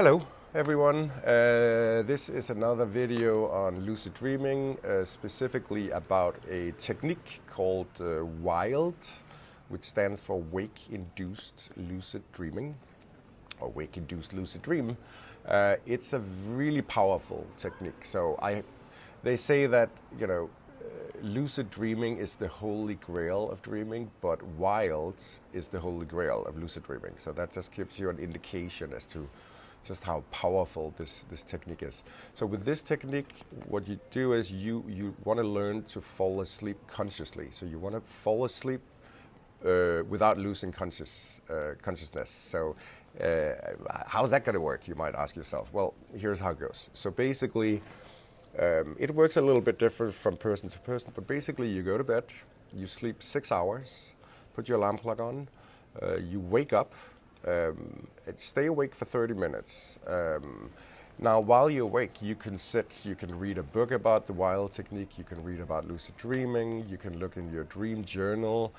Hello everyone, this is another video on lucid dreaming, specifically about a technique called WILD, which stands for Wake-Induced Lucid Dreaming, or Wake-Induced Lucid Dream. It's a really powerful technique. So they say that, lucid dreaming is the holy grail of dreaming, but WILD is the holy grail of lucid dreaming. So that just gives you an indication as to just how powerful this technique is. So with this technique, what you do is you want to learn to fall asleep consciously. So you want to fall asleep without losing consciousness. So how's that going to work, you might ask yourself? Well, here's how it goes. So basically, it works a little bit different from person to person, but basically you go to bed, you sleep 6 hours, put your alarm clock on, you wake up, stay awake for 30 minutes. Now, while you're awake, you can sit, you can read a book about the WILD technique, you can read about lucid dreaming, you can look in your dream journal.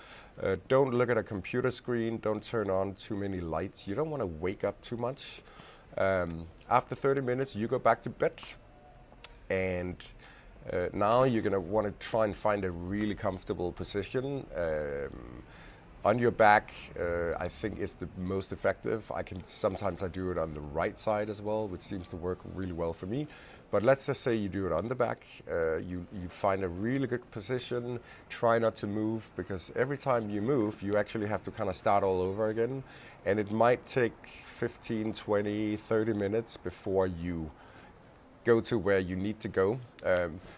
Don't look at a computer screen, don't turn on too many lights. You don't want to wake up too much. After 30 minutes, you go back to bed. And now you're going to want to try and find a really comfortable position. On your back, I think is the most effective. Sometimes I do it on the right side as well, which seems to work really well for me. But let's just say you do it on the back. You find a really good position. Try not to move, because every time you move, you actually have to kind of start all over again. And it might take 15, 20, 30 minutes before you go to where you need to go.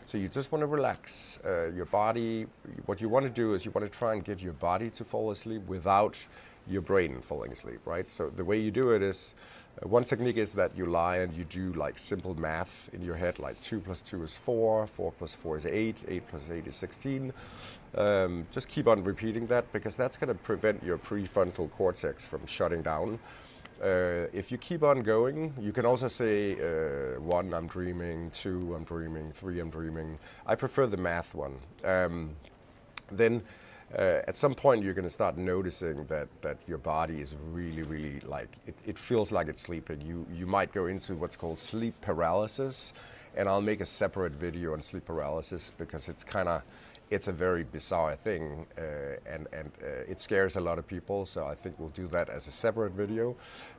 So you just want to relax your body. What you want to do is you want to try and get your body to fall asleep without your brain falling asleep, right? So the way you do it is, one technique is that you lie and you do like simple math in your head, like 2 + 2 is 4, 4 + 4 is 8, 8 + 8 is 16. Just keep on repeating that, because that's going to prevent your prefrontal cortex from shutting down. If you keep on going, you can also say 1, I'm dreaming, 2, I'm dreaming, 3, I'm dreaming. I prefer the math one. Then at some point you're going to start noticing that your body is really like, it feels like it's sleeping. You might go into what's called sleep paralysis, and I'll make a separate video on sleep paralysis, because it's a very bizarre thing, and it scares a lot of people, so I think we'll do that as a separate video.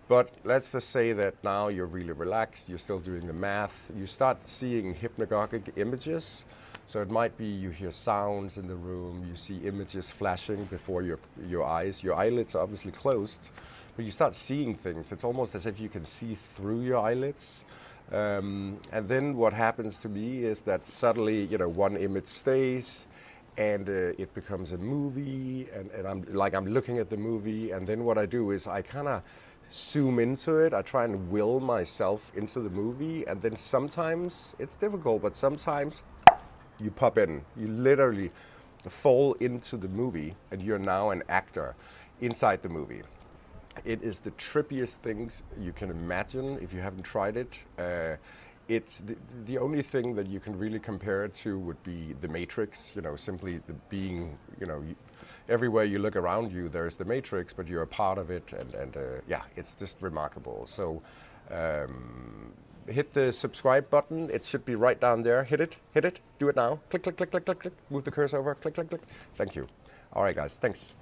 But let's just say that now you're really relaxed, you're still doing the math, you start seeing hypnagogic images. So it might be you hear sounds in the room, you see images flashing before your eyes. Your eyelids are obviously closed, but you start seeing things. It's almost as if you can see through your eyelids. And then what happens to me is that suddenly, one image stays, and it becomes a movie, and I'm looking at the movie, and then what I do is I kind of zoom into it. I try and will myself into the movie, and then sometimes it's difficult, but sometimes you pop in. You literally fall into the movie, and you're now an actor inside the movie. It is the trippiest things you can imagine if you haven't tried it. It's the only thing that you can really compare it to would be The Matrix, simply the being, everywhere you look around you, there's The Matrix, but you're a part of it, and yeah, it's just remarkable. So hit the subscribe button. It should be right down there. Hit it, do it now. Click, click, click, click, click, click. Move the cursor over, click, click, click. Thank you. All right, guys, thanks.